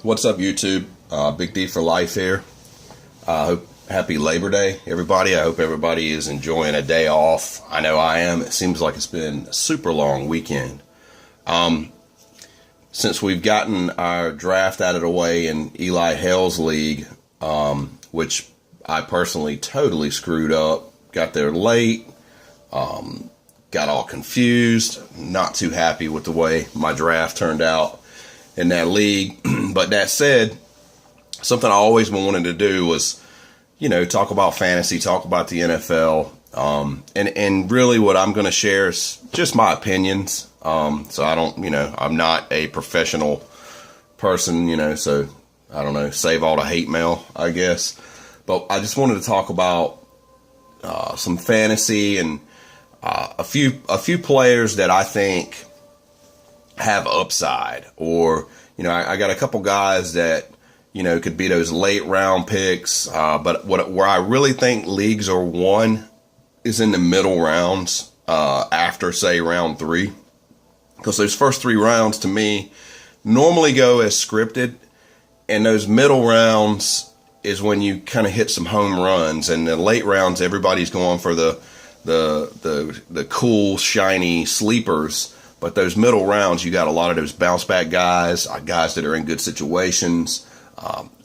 What's up, YouTube? Big D for life here. Happy Labor Day, everybody. I hope everybody is enjoying a day off. I know I am. It seems like it's been a super long weekend. Since we've gotten our draft out of the way in Eli Hale's league, which I personally totally screwed up, got there late, got all confused, not too happy with the way my draft turned out in that league. But that said, something I always wanted to do was, talk about fantasy, talk about the NFL. And really what I'm going to share is just my opinions. So I don't, I'm not a professional person, so I don't know, save all the hate mail, I guess. But I just wanted to talk about some fantasy and a few players that I think have upside, or I got a couple guys that could be those late round picks, but where I really think leagues are won is in the middle rounds, after say round 3, because those first 3 rounds to me normally go as scripted, and those middle rounds is when you kind of hit some home runs, and the late rounds everybody's going for the cool shiny sleepers. But those middle rounds, you got a lot of those bounce back guys that are in good situations,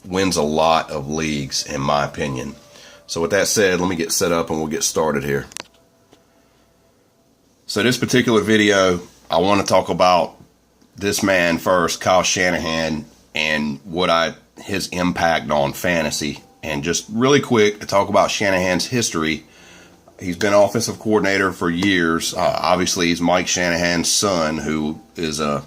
wins a lot of leagues, in my opinion. So with that said, let me get set up and we'll get started here. So this particular video, I want to talk about this man first, Kyle Shanahan, and his impact on fantasy. And just really quick to talk about Shanahan's history. He's been offensive coordinator for years. Obviously, he's Mike Shanahan's son, who is a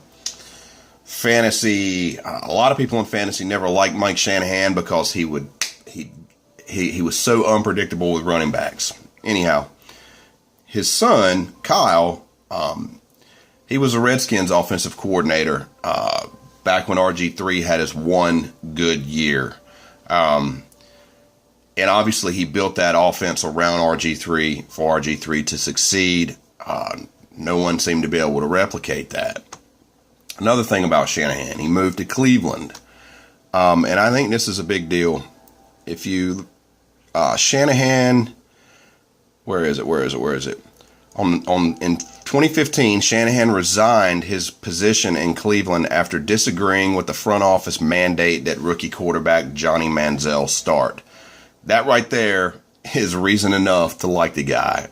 fantasy. A lot of people in fantasy never liked Mike Shanahan because he was so unpredictable with running backs. Anyhow, his son Kyle, he was a Redskins offensive coordinator back when RG3 had his one good year. And obviously he built that offense around RG3 for RG3 to succeed. No one seemed to be able to replicate that. Another thing about Shanahan, he moved to Cleveland. And I think this is a big deal. If you, Shanahan, where is it? In 2015, Shanahan resigned his position in Cleveland after disagreeing with the front office mandate that rookie quarterback Johnny Manziel start. That right there is reason enough to like the guy.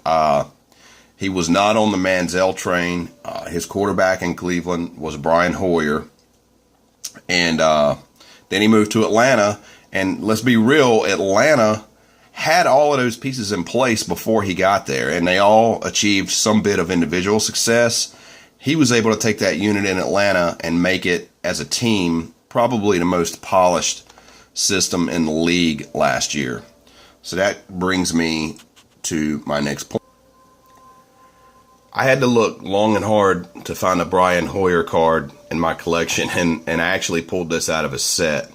He was not on the Manziel train. His quarterback in Cleveland was Brian Hoyer. And then he moved to Atlanta. And let's be real, Atlanta had all of those pieces in place before he got there. And they all achieved some bit of individual success. He was able to take that unit in Atlanta and make it, as a team, probably the most polished system in the league last year. So that brings me to my next point. I had to look long and hard to find a Brian Hoyer card in my collection, and I actually pulled this out of a set.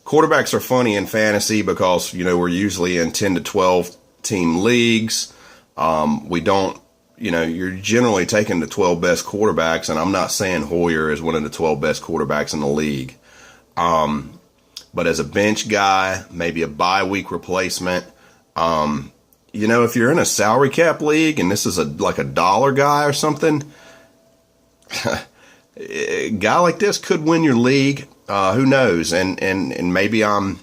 Quarterbacks are funny in fantasy because, we're usually in 10 to 12 team leagues. We don't, you're generally taking the 12 best quarterbacks, and I'm not saying Hoyer is one of the 12 best quarterbacks in the league. But as a bench guy, maybe a bye week replacement, if you're in a salary cap league and this is like a dollar guy or something, a guy like this could win your league. Who knows? And maybe I'm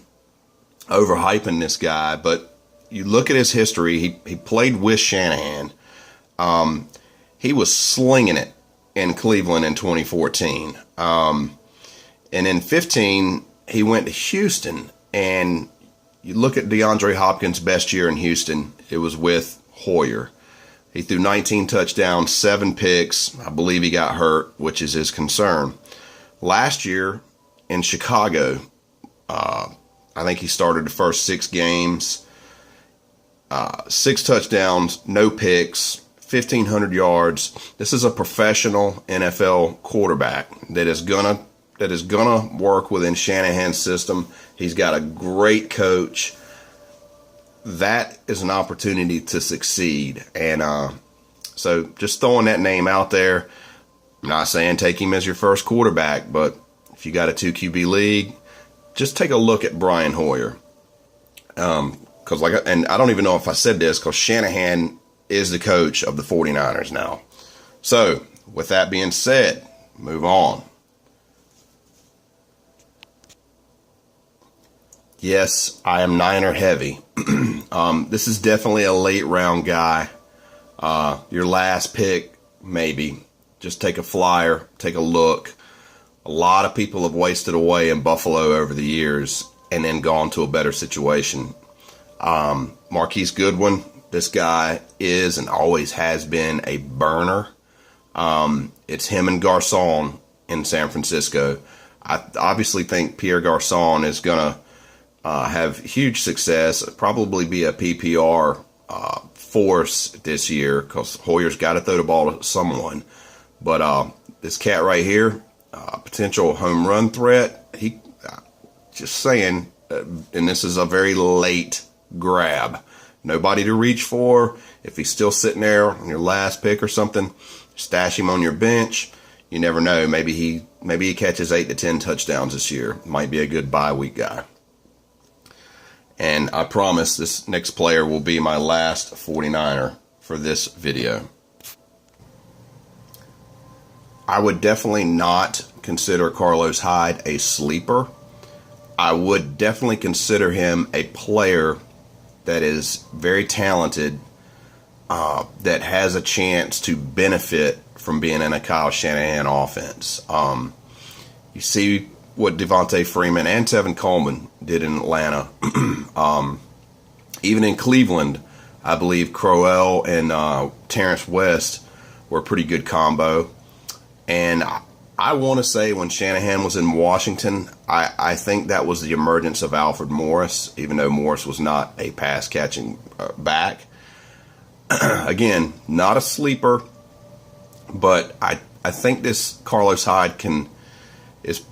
overhyping this guy, but you look at his history. He played with Shanahan. He was slinging it in Cleveland in 2014. And in 15, he went to Houston, and you look at DeAndre Hopkins' best year in Houston, it was with Hoyer. He threw 19 touchdowns, 7 picks. I believe he got hurt, which is his concern. Last year in Chicago, I think he started the first 6 games, 6 touchdowns, no picks, 1,500 yards. This is a professional NFL quarterback that is gonna work within Shanahan's system. He's got a great coach. That is an opportunity to succeed. And so just throwing that name out there. I'm not saying take him as your first quarterback, but if you got a 2 QB league, just take a look at Brian Hoyer. Because and I don't even know if I said this, because Shanahan is the coach of the 49ers now. So, with that being said, move on. Yes, I am Niner heavy. This is definitely a late round guy. Your last pick, maybe. Just take a flyer, take a look. A lot of people have wasted away in Buffalo over the years and then gone to a better situation. Marquise Goodwin, this guy is and always has been a burner. It's him and Garcon in San Francisco. I obviously think Pierre Garcon is going to have huge success, probably be a PPR force this year, because Hoyer's got to throw the ball to someone. But this cat right here, potential home run threat, he just saying, and this is a very late grab. Nobody to reach for. If he's still sitting there on your last pick or something, stash him on your bench. You never know. Maybe he catches 8 to 10 touchdowns this year. Might be a good bye week guy. And I promise this next player will be my last 49er for this video. I would definitely not consider Carlos Hyde a sleeper. I would definitely consider him a player that is very talented, that has a chance to benefit from being in a Kyle Shanahan offense. You see what Devontae Freeman and Tevin Coleman did in Atlanta. Even in Cleveland, I believe Crowell and Terrence West were a pretty good combo. And I want to say when Shanahan was in Washington, I think that was the emergence of Alfred Morris, even though Morris was not a pass-catching back. Again, not a sleeper, but I think this Carlos Hyde is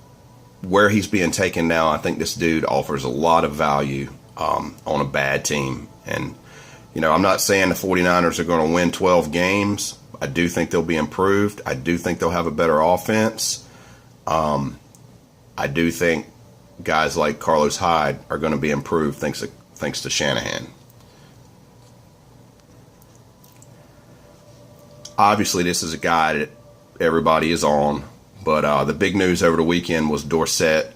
where he's being taken now. I think this dude offers a lot of value on a bad team. And, I'm not saying the 49ers are going to win 12 games. I do think they'll be improved. I do think they'll have a better offense. I do think guys like Carlos Hyde are going to be improved thanks to Shanahan. Obviously, this is a guy that everybody is on, but the big news over the weekend was Dorsett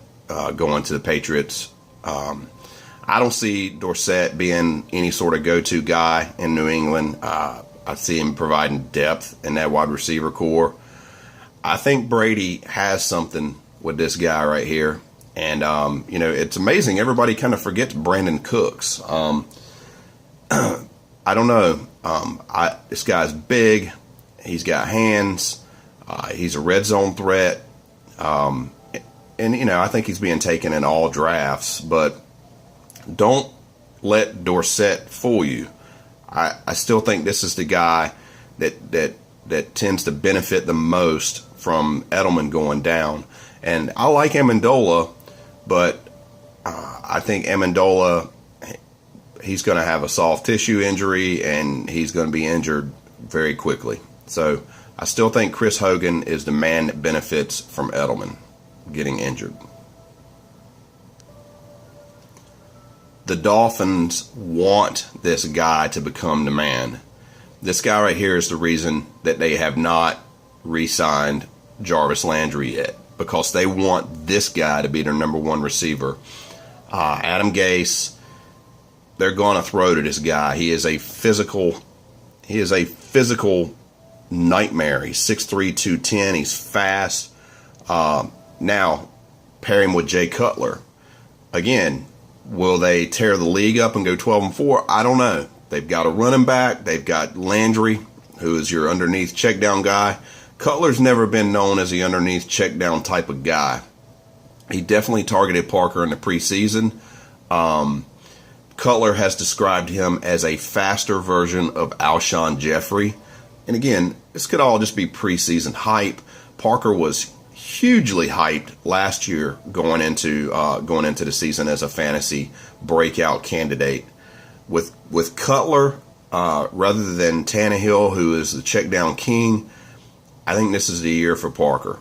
going to the Patriots. I don't see Dorsett being any sort of go-to guy in New England. I see him providing depth in that wide receiver core. I think Brady has something with this guy right here. And, it's amazing. Everybody kind of forgets Brandon Cooks. I don't know. This guy's big. He's got hands. He's a red zone threat. And, I think he's being taken in all drafts. But don't let Dorsett fool you. I still think this is the guy that tends to benefit the most from Edelman going down. And I like Amendola, but I think Amendola, he's going to have a soft tissue injury, and he's going to be injured very quickly. So I still think Chris Hogan is the man that benefits from Edelman getting injured. The Dolphins want this guy to become the man. This guy right here is the reason that they have not re-signed Jarvis Landry yet, because they want this guy to be their number one receiver. Adam Gase, they're going to throw to this guy. He is a physical nightmare. He's 6'3", 210. He's fast. Now, pair him with Jay Cutler. Again, will they tear the league up and go 12-4? I don't know. They've got a running back. They've got Landry, who is your underneath check down guy. Cutler's never been known as the underneath check down type of guy. He definitely targeted Parker in the preseason. Cutler has described him as a faster version of Alshon Jeffrey. And again, this could all just be preseason hype. Parker was hugely hyped last year going into the season as a fantasy breakout candidate. With Cutler, rather than Tannehill, who is the check down king, I think this is the year for Parker.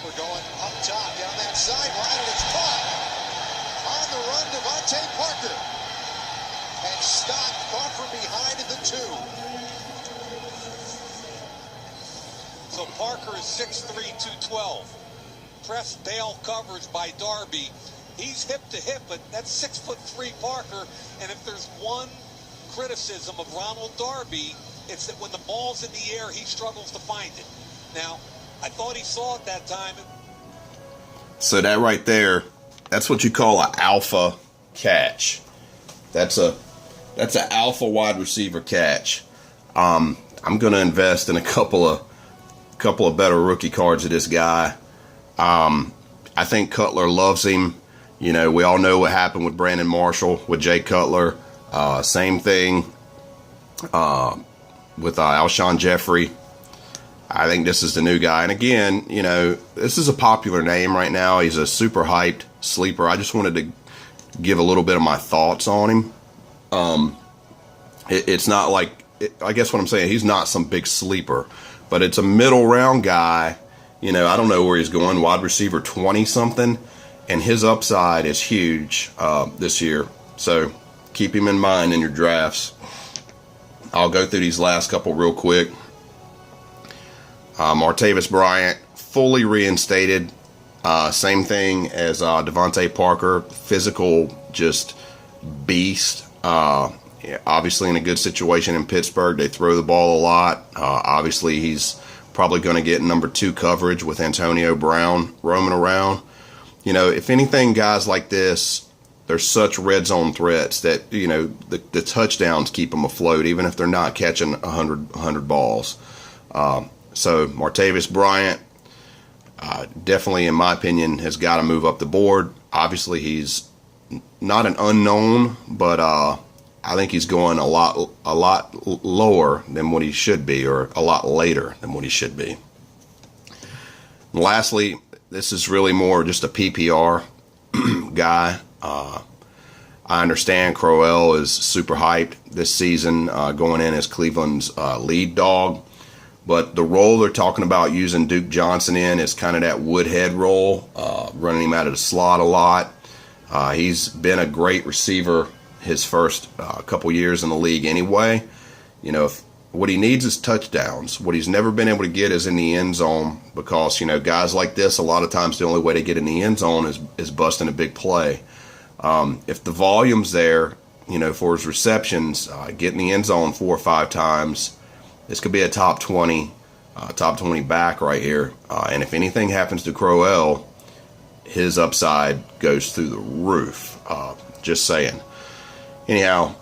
Parker going up top, down that sideline, and it's caught. On the run, Devontae Parker. And stopped far from behind at the 2. So Parker is 6'3", 212. Press Dale coverage by Darby. He's hip to hip, but that's 6'3" Parker. And if there's one criticism of Ronald Darby, it's that when the ball's in the air, he struggles to find it. Now, I thought he saw it that time. So that right there, that's what you call an alpha catch. That's an alpha wide receiver catch. I'm going to invest in a couple of better rookie cards of this guy. I think Cutler loves him. You know, we all know what happened with Brandon Marshall, with Jay Cutler. Same thing with Alshon Jeffrey. I think this is the new guy. And again, you know, this is a popular name right now. He's a super hyped sleeper. I just wanted to give a little bit of my thoughts on him. It's not like, I guess what I'm saying, he's not some big sleeper, but it's a middle round guy. You know, I don't know where he's going, wide receiver 20-something, and his upside is huge this year. So keep him in mind in your drafts. I'll go through these last couple real quick. Martavis Bryant, fully reinstated. Same thing as Devontae Parker, physical, just beast. Obviously in a good situation in Pittsburgh. They throw the ball a lot. Obviously he's probably going to get number 2 coverage with Antonio Brown roaming around. You know, if anything, guys like this, they're such red zone threats that, you know, the touchdowns keep them afloat, even if they're not catching 100 balls. So Martavis Bryant, definitely, in my opinion, has got to move up the board. Obviously, he's not an unknown, but I think he's going a lot lower than what he should be, or a lot later than what he should be. And lastly, this is really more just a PPR guy. I understand Crowell is super hyped this season, going in as Cleveland's lead dog. But the role they're talking about using Duke Johnson in is kind of that Woodhead role, running him out of the slot a lot. He's been a great receiver his first couple years in the league anyway. You know, what he needs is touchdowns. What he's never been able to get is in the end zone, because, you know, guys like this, a lot of times the only way to get in the end zone is busting a big play. If the volume's there, you know, for his receptions, getting the end zone 4 or 5 times, this could be a top 20 back right here. And if anything happens to Crowell, his upside goes through the roof. Just saying. Anyhow,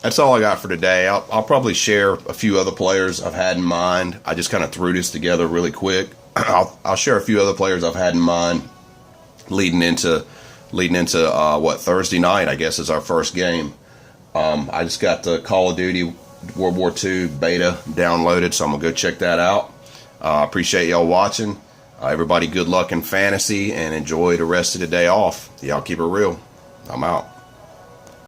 that's all I got for today. I'll probably share a few other players I've had in mind. I just kind of threw this together really quick. I'll share a few other players I've had in mind leading into Thursday night, I guess, is our first game. I just got the Call of Duty World War II beta downloaded, so I'm going to go check that out. Appreciate y'all watching. Everybody, good luck in fantasy, and enjoy the rest of the day off. Y'all keep it real. I'm out.